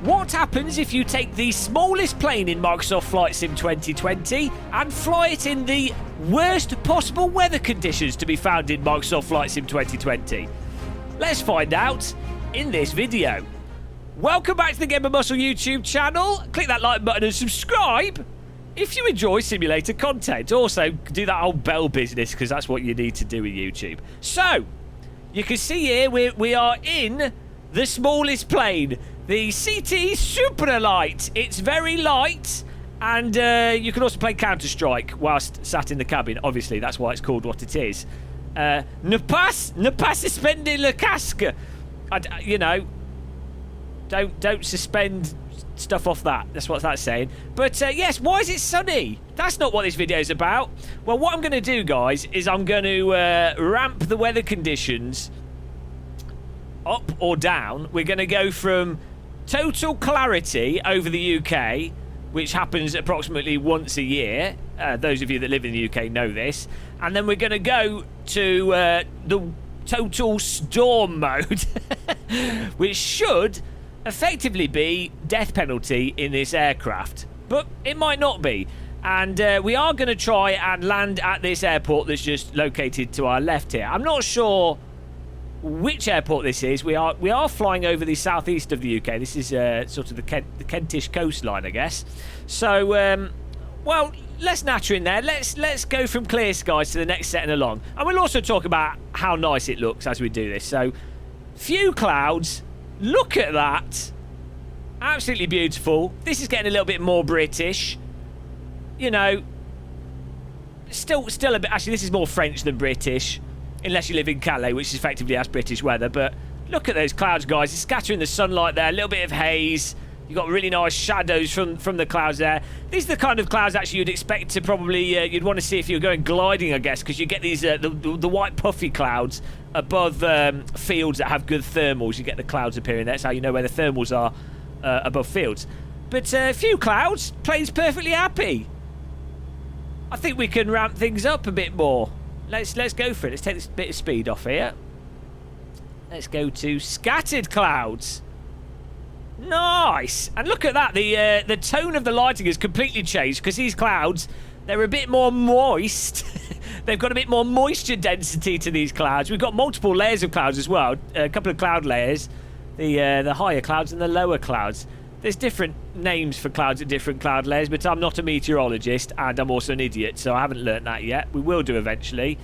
What happens if you take the smallest plane in Microsoft Flight Sim 2020 and fly it in the worst possible weather conditions to be found in Microsoft Flight Sim 2020? Let's find out in this video. Welcome back to the Gamer Muscle YouTube channel. Click that like button and subscribe if you enjoy simulator content. Also, do that old bell business because that's what you need to do with YouTube. So, you can see here we are in the smallest plane, the CT Superlight. It's very light, and you can also play Counter-Strike whilst sat in the cabin. Obviously, that's why it's called what it is. Ne pas suspender le casque. You know, don't suspend stuff off that. That's what that's saying. But yes, why is it sunny? That's not what this video is about. Well, what I'm going to do, guys, is I'm going to ramp the weather conditions up or down. We're going to go from total clarity over the UK, which happens approximately once a year. Those of you that live in the UK know this. And then we're going to go to the total storm mode, which should effectively be death penalty in this aircraft. But it might not be. And we are going to try and land at this airport that's just located to our left here. I'm not sure which airport this is. We are flying over the southeast of the UK. This is sort of the Kentish coastline, I guess. So, well, let's natter in there. Let's go from clear skies to the next setting along. And we'll also talk about how nice it looks as we do this. So, few clouds. Look at that. Absolutely beautiful. This is getting a little bit more British. You know, still a bit... Actually, this is more French than British. Unless you live in Calais, which effectively has British weather. But look at those clouds, guys. It's scattering the sunlight there. A little bit of haze. You've got really nice shadows from the clouds there. These are the kind of clouds, actually, you'd expect to probably... you'd want to see if you were going gliding, I guess. Because you get these the white puffy clouds above fields that have good thermals. You get the clouds appearing there. That's how you know where the thermals are above fields. But a few clouds. Plane's perfectly happy. I think we can ramp things up a bit more. Let's go for it. Let's take this bit of speed off here. Let's go to scattered clouds. Nice. And look at that. The tone of the lighting has completely changed because these clouds, they're a bit more moist. They've got a bit more moisture density to these clouds. We've got multiple layers of clouds as well. A couple of cloud layers. The higher clouds and the lower clouds. There's different names for clouds at different cloud layers, but I'm not a meteorologist and I'm also an idiot, so I haven't learnt that yet. We will do eventually.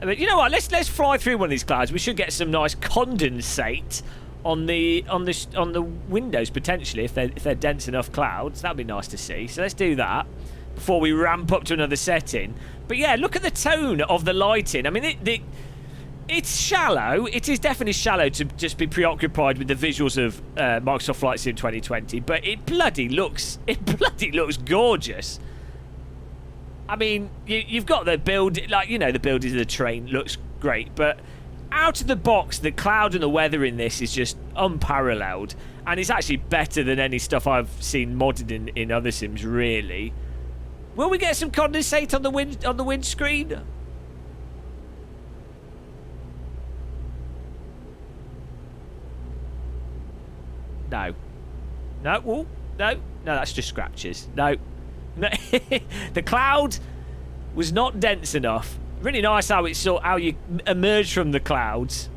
But you know what? Let's fly through one of these clouds. We should get some nice condensate on the windows potentially if they're dense enough clouds. That'd be nice to see. So let's do that before we ramp up to another setting. But yeah, look at the tone of the lighting. I mean, it's shallow. It is definitely shallow to just be preoccupied with the visuals of Microsoft Flight Sim 2020, but it bloody looks gorgeous. I mean, you've got the build, like, you know, the buildings of the train looks great, but out of the box, the cloud and the weather in this is just unparalleled, and it's actually better than any stuff I've seen modded in other sims, really. Will we get some condensate on the windscreen? No. No. Ooh, no. No, that's just scratches. No. The cloud was not dense enough. Really nice how you emerge from the clouds.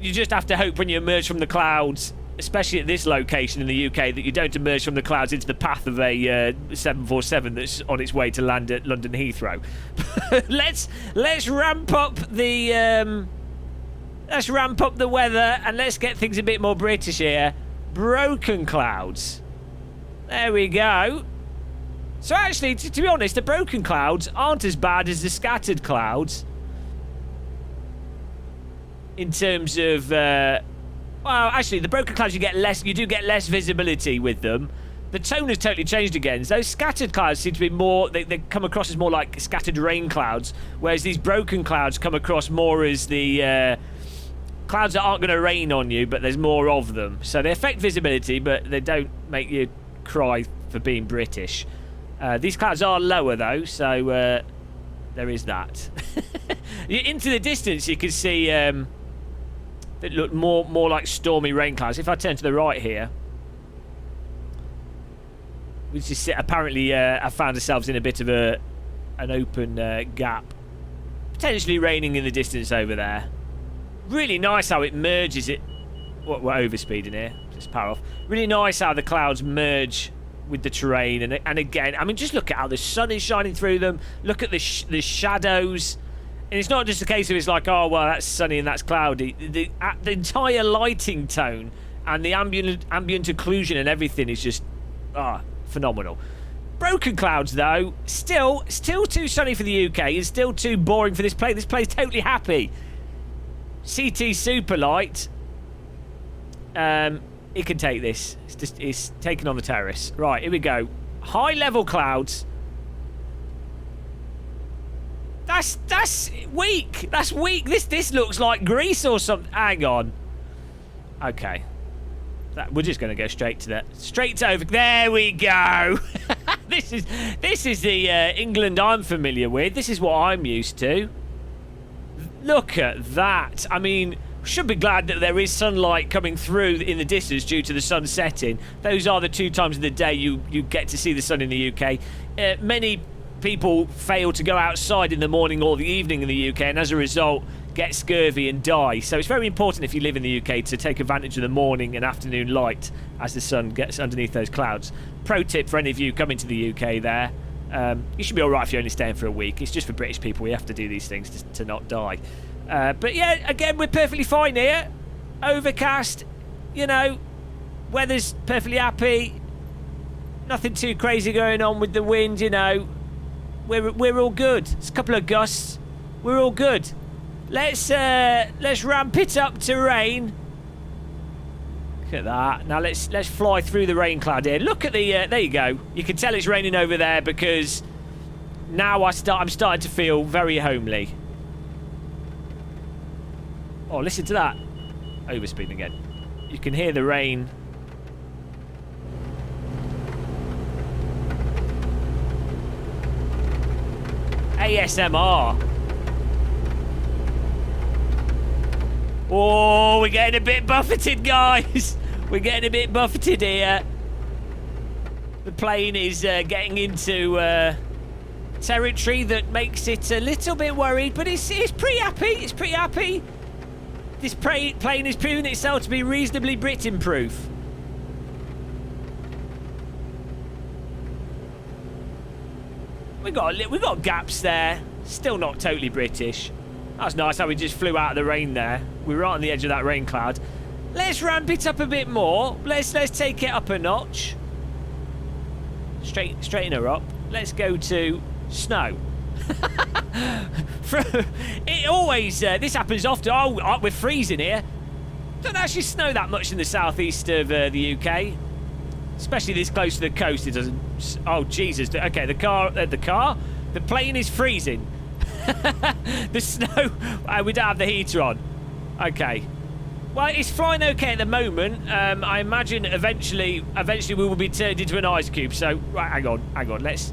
You just have to hope when you emerge from the clouds, especially at this location in the UK, that you don't emerge from the clouds into the path of a 747 that's on its way to land at London Heathrow. let's ramp up the... Let's ramp up the weather and let's get things a bit more British here. Broken clouds. There we go. So actually, to be honest, the broken clouds aren't as bad as the scattered clouds. In terms of... well, actually, the broken clouds, you do get less visibility with them. The tone has totally changed again. Those scattered clouds seem to be more... They come across as more like scattered rain clouds. Whereas these broken clouds come across more as the... clouds that aren't going to rain on you, but there's more of them. So they affect visibility, but they don't make you cry for being British. These clouds are lower, though, so there is that. Into the distance, you can see that look more like stormy rain clouds. If I turn to the right here, we just apparently have found ourselves in a bit of an open gap. Potentially raining in the distance over there. Really nice how it merges it. We're overspeeding here. Just power off. Really nice how the clouds merge with the terrain. And again, I mean, just look at how the sun is shining through them. Look at the shadows. And it's not just a case of it's like, oh, well, that's sunny and that's cloudy. The entire lighting tone and the ambient occlusion and everything is just phenomenal. Broken clouds, though, still too sunny for the UK. It's still too boring for this plane. This plane's totally happy. CT Superlight. It can take this. It's taking on the terrace. Right, here we go. High level clouds. That's weak. That's weak. This looks like Greece or something. Hang on. Okay. We're just going to go straight to over. There we go. This is the England I'm familiar with. This is what I'm used to. Look at that. I mean, should be glad that there is sunlight coming through in the distance due to the sun setting. Those are the 2 times of the day you get to see the sun in the UK. Many people fail to go outside in the morning or the evening in the UK, and as a result get scurvy and die. So it's very important if you live in the UK to take advantage of the morning and afternoon light as the sun gets underneath those clouds. Pro tip for any of you coming to the UK there, you should be alright if you're only staying for a week. It's just for British people. We have to do these things to not die. But yeah, again, we're perfectly fine here. Overcast, you know, weather's perfectly happy. Nothing too crazy going on with the wind, you know. We're all good. It's a couple of gusts. We're all good. Let's ramp it up to rain. Look at that. Now let's fly through the rain cloud here. Look at the there you go. You can tell it's raining over there because now I'm starting to feel very homely. Oh, listen to that. Overspeeding again. You can hear the rain. ASMR. Oh, we're getting a bit buffeted, guys. We're getting a bit buffeted here. The plane is getting into territory that makes it a little bit worried, but it's pretty happy. It's pretty happy. This plane is proving itself to be reasonably Britain-proof. We got gaps there. Still not totally British. That's nice how we just flew out of the rain there. We're right on the edge of that rain cloud. Let's ramp it up a bit more. Let's take it up a notch. Straighten her up. Let's go to snow. It always this happens often. Oh, we're freezing here. Don't actually snow that much in the southeast of the UK, especially this close to the coast. It doesn't. Oh Jesus! Okay, the plane is freezing. The snow. We don't have the heater on. Okay. Well, it's flying okay at the moment. I imagine eventually we will be turned into an ice cube. So, right, hang on. Let's.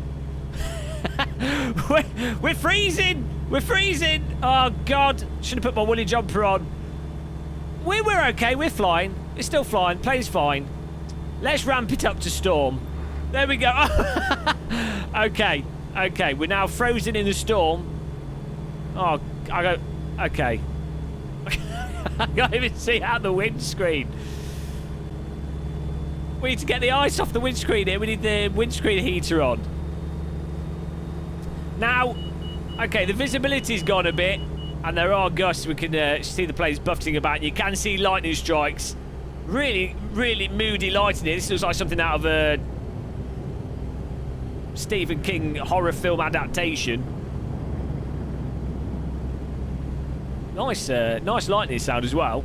We're freezing. We're freezing. Oh God! Should have put my woolly jumper on. We're okay. We're flying. It's still flying. Plane's fine. Let's ramp it up to storm. There we go. Okay. We're now frozen in the storm. Oh, okay. I can't even see out the windscreen. We need to get the ice off the windscreen here. We need the windscreen heater on. Now, okay, the visibility's gone a bit, and there are gusts. We can see the planes buffeting about. You can see lightning strikes. Really, really moody lighting here. This looks like something out of a Stephen King horror film adaptation. Nice lightning sound as well.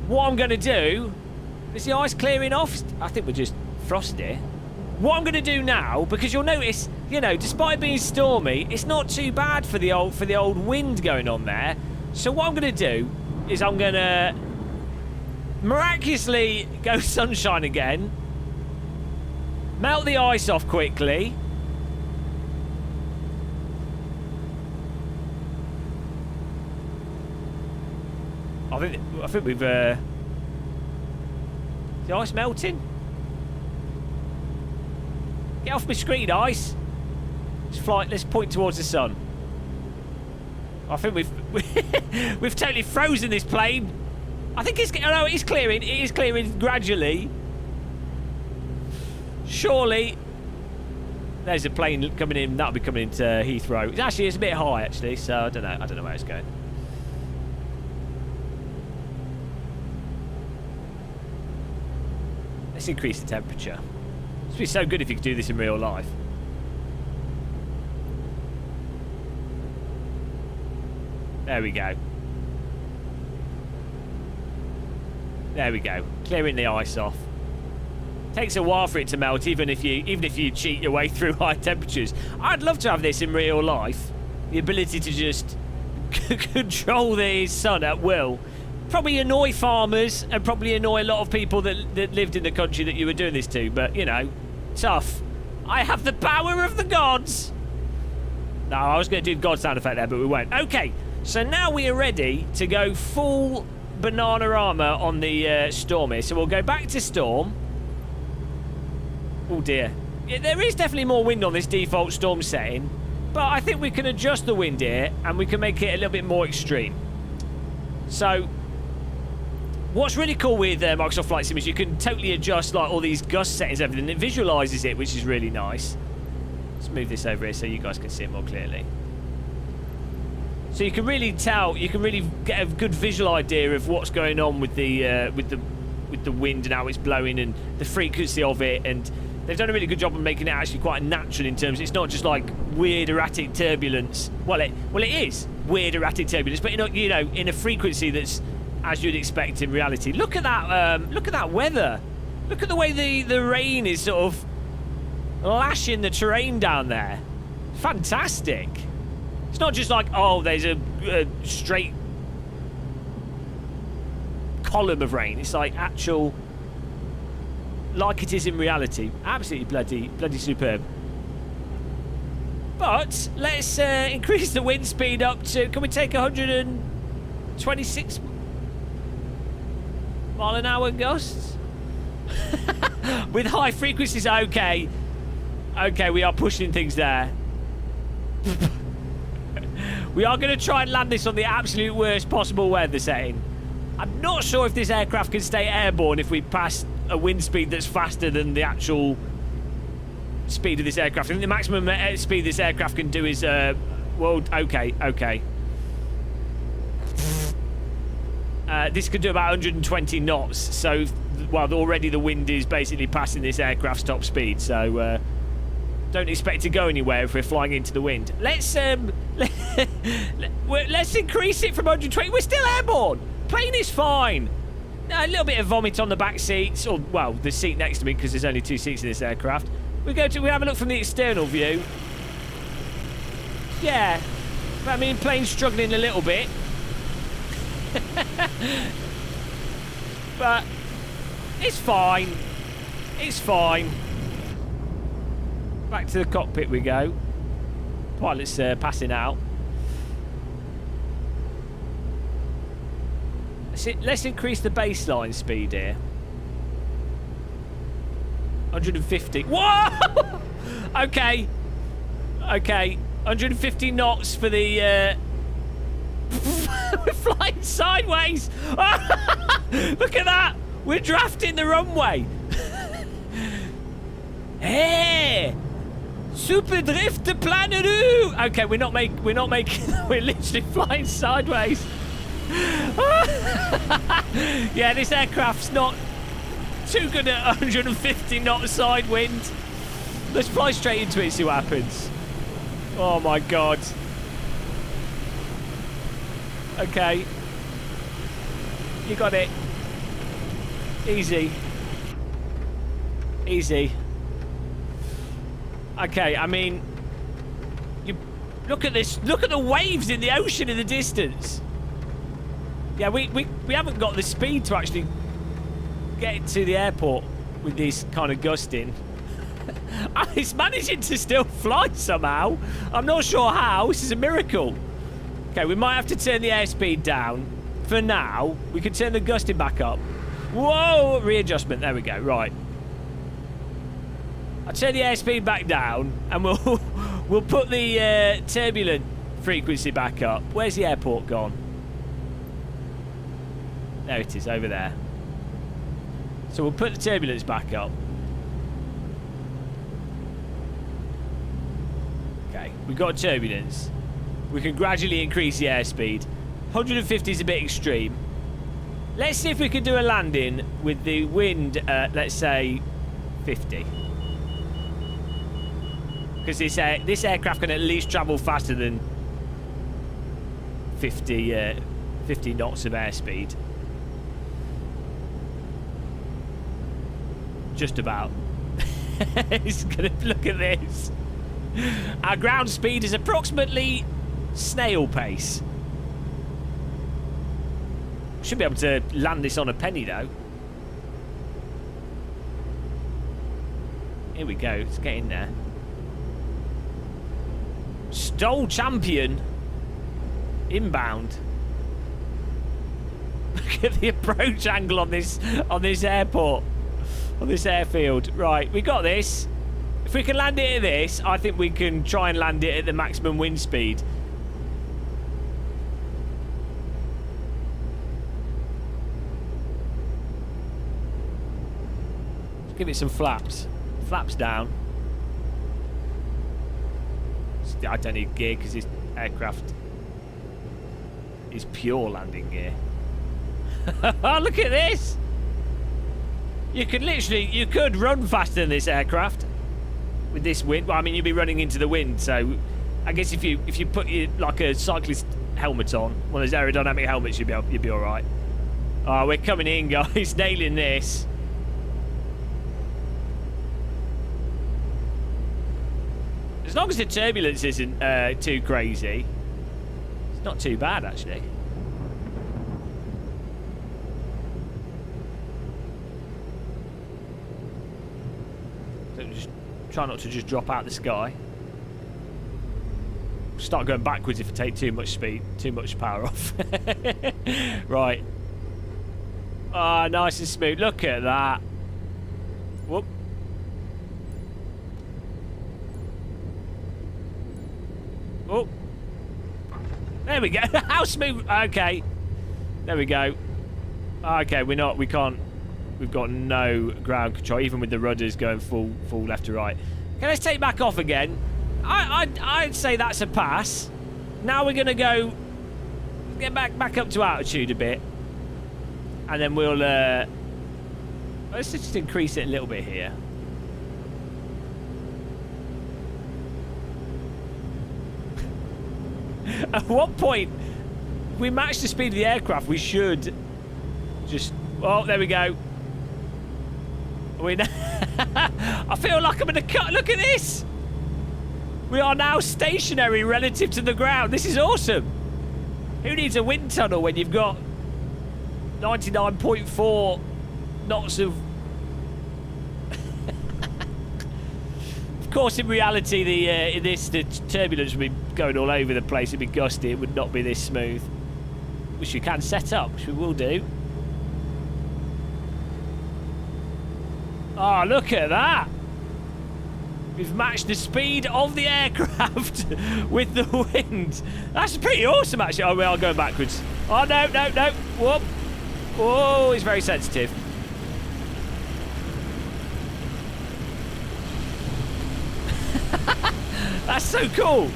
What I'm going to do... Is the ice clearing off? I think we're just frosted here. What I'm going to do now, because you'll notice, you know, despite being stormy, it's not too bad for the old wind going on there. So what I'm going to do is I'm going to miraculously go sunshine again. Melt the ice off quickly. I think we've... Is the ice melting? Get off my screen, ice. Let's point towards the sun. I think we've totally frozen this plane. I think it's... Oh, no, it is clearing. It is clearing gradually. Surely... There's a plane coming in. That'll be coming into Heathrow. It's a bit high, actually, so I don't know. I don't know where it's going. Let's increase the temperature. It'd be so good if you could do this in real life. There we go. There we go. Clearing the ice off. Takes a while for it to melt, even if you cheat your way through high temperatures. I'd love to have this in real life. The ability to just control the sun at will. Probably annoy farmers and probably annoy a lot of people that lived in the country that you were doing this to. But, you know, tough. I have the power of the gods. No, I was going to do the god sound effect there, but we won't. Okay, so now we are ready to go full banana armor on the Storm here. So we'll go back to Storm. Oh dear. Yeah, there is definitely more wind on this default Storm setting, but I think we can adjust the wind here and we can make it a little bit more extreme. So what's really cool with Microsoft Flight Sim is you can totally adjust like all these gust settings, everything. It visualizes it, which is really nice. Let's move this over here so you guys can see it more clearly. So you can really tell, you can really get a good visual idea of what's going on with the wind and how it's blowing and the frequency of it, and they've done a really good job of making it actually quite natural in terms. It's not just like weird erratic turbulence. Well, it is weird erratic turbulence, but in a frequency that's as you'd expect in reality. Look at that! Look at that weather. Look at the way the rain is sort of lashing the terrain down there. Fantastic. It's not just like, oh, there's a straight column of rain. It's like actual, like it is in reality. Absolutely bloody superb. But let's increase the wind speed up to, can we take 126 mile an hour gusts? With high frequencies, okay. Okay, we are pushing things there. We are going to try and land this on the absolute worst possible weather setting. I'm not sure if this aircraft can stay airborne if we pass a wind speed that's faster than the actual speed of this aircraft. I think the maximum speed this aircraft can do is, well, okay. This could do about 120 knots. So, well, already the wind is basically passing this aircraft's top speed. So, don't expect to go anywhere if we're flying into the wind. Let's increase it from 120. We're still airborne. Plane is fine. A little bit of vomit on the back seats, or well, the seat next to me because there's only 2 seats in this aircraft. We have a look from the external view. Yeah, I mean, plane's struggling a little bit, but it's fine. It's fine. Back to the cockpit we go. Pilot's passing out. Let's increase the baseline speed here. 150. Whoa! Okay. 150 knots for the... We're flying sideways! Look at that! We're drafting the runway! Hey! Super drift de planaroo! Okay, we're not making... We're literally flying sideways. Yeah, this aircraft's not too good at 150 knot side wind. Let's fly straight into it and see what happens. Oh my god. Okay. You got it. Easy. Easy. Okay, I mean, you look at this. Look at the waves in the ocean in the distance. Yeah, we haven't got the speed to actually get to the airport with this kind of gusting. It's managing to still fly somehow. I'm not sure how. This is a miracle. Okay, we might have to turn the airspeed down. for now. We can turn the gusting back up. Whoa, readjustment. There we go. Right. I'll turn the airspeed back down, and we'll put the turbulent frequency back up. Where's the airport gone? There it is, over there. So we'll put the turbulence back up. Okay, we've got turbulence. We can gradually increase the airspeed. 150 is a bit extreme. Let's see if we can do a landing with the wind at, let's say, 50. Because this aircraft can at least travel faster than 50 knots of airspeed. Just about. He's gonna look at this. Our ground speed is approximately snail pace. Should be able to land this on a penny though. Here we go. Let's get in there. Stole champion. Inbound. Look at the approach angle on this airport. On this airfield. Right, we got this. If we can land it at this, I think we can try and land it at the maximum wind speed. Let's give it some flaps. Flaps down. I don't need gear because this aircraft is pure landing gear. Oh, look at this! You could run faster than this aircraft with this wind. Well, I mean, you'd be running into the wind, so I guess if you put your like a cyclist helmet on, one of those aerodynamic helmets, you'd be all right. Oh, we're coming in, guys, nailing this. As long as the turbulence isn't too crazy, it's not too bad actually. Just try not to just drop out the sky. Start going backwards if I take too much speed, too much power off. Right. Ah, nice and smooth. Look at that. Whoop. Oh. There we go. How smooth. Okay. There we go. Okay, we can't. We've got no ground control, even with the rudders going full left to right. Okay, let's take back off again. I'd say that's a pass. Now we're gonna go get back up to altitude a bit, and then we'll let's just increase it a little bit here. At what point, if we match the speed of the aircraft, we should just. Oh, there we go. I feel like I'm in a cut. Look at this. We are now stationary relative to the ground. This is awesome. Who needs a wind tunnel when you've got 99.4 knots of... Of course, in reality, the turbulence would be going all over the place. It'd be gusty. It would not be this smooth. Which we can set up, which we will do. Oh, look at that. We've matched the speed of the aircraft with the wind. That's pretty awesome, actually. Oh, we are going backwards. Oh, no. Whoop. Oh, it's very sensitive. That's so cool.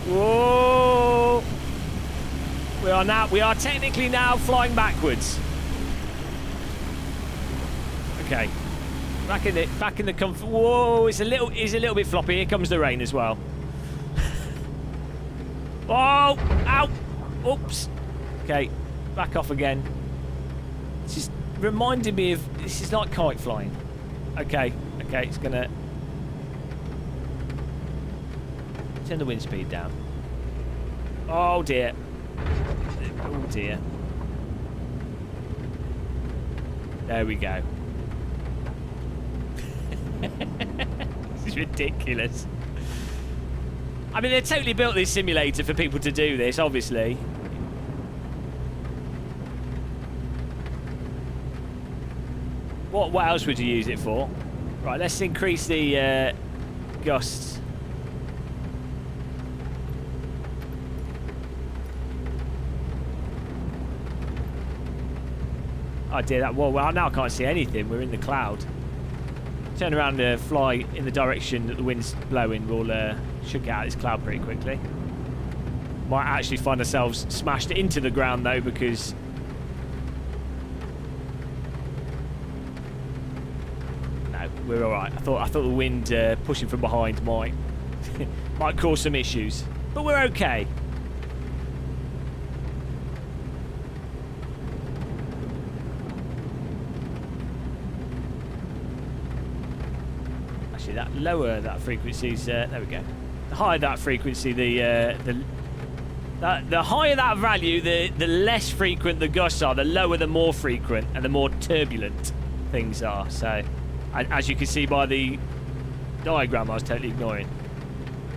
Whoa. We are technically now flying backwards. Okay. Back in the comfort. Whoa, it's a little bit floppy. Here comes the rain as well. Oh, ow. Oops. Okay. Back off again. It's just reminding me of, this is like kite flying. Okay, it's gonna turn the wind speed down. Oh dear. Oh dear. There we go. This is ridiculous. I mean, they totally built this simulator for people to do this, obviously. What else would you use it for? Right, let's increase the gusts. Oh dear, that well now I can't see anything. We're in the cloud. Turn around and fly in the direction that the wind's blowing. We'll should get out of this cloud pretty quickly. Might actually find ourselves smashed into the ground though, because no, we're all right. I thought the wind pushing from behind might might cause some issues, but we're okay. Lower that frequency's there we go. The higher that frequency, the higher that value, the less frequent the gusts are, the lower the more frequent and the more turbulent things are. So as you can see by the diagram I was totally ignoring.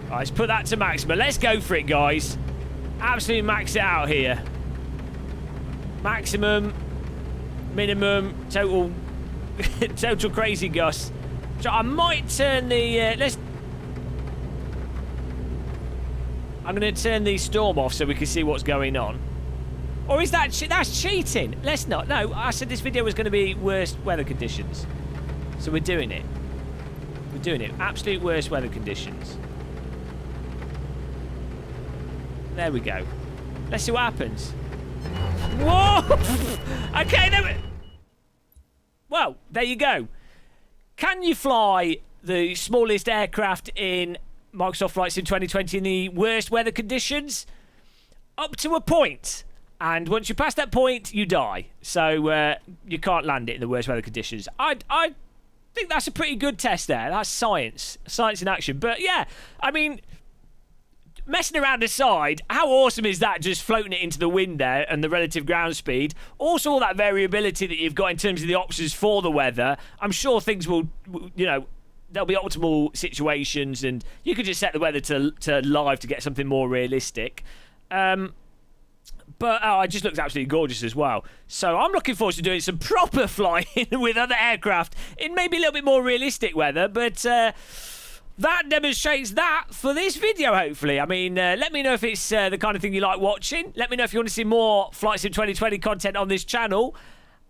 Alright, let's put that to maximum. Let's go for it, guys. Absolutely max it out here. Maximum, minimum, total total crazy gusts. So I might turn the I'm going to turn the storm off so we can see what's going on. Or is that that's cheating? Let's not. No, I said this video was going to be worst weather conditions. So we're doing it. We're doing it. Absolute worst weather conditions. There we go. Let's see what happens. Whoa! Okay, then. Well, there you go. Can you fly the smallest aircraft in Microsoft Flight Sim 2020 in the worst weather conditions? Up to a point. And once you pass that point, you die. So you can't land it in the worst weather conditions. I think that's a pretty good test there. That's science. Science in action. But yeah, I mean, messing around aside, how awesome is that, just floating it into the wind there and the relative ground speed? Also, all that variability that you've got in terms of the options for the weather. I'm sure things will, you know, there'll be optimal situations and you could just set the weather to live to get something more realistic. But it just looks absolutely gorgeous as well. So I'm looking forward to doing some proper flying with other aircraft in maybe a little bit more realistic weather, but that demonstrates that for this video, hopefully. I mean, let me know if it's the kind of thing you like watching. Let me know if you want to see more Flight Sim 2020 content on this channel.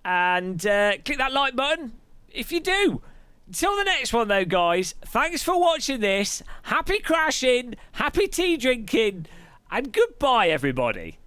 And click that like button if you do. Until the next one, though, guys, thanks for watching this. Happy crashing, happy tea drinking, and goodbye, everybody.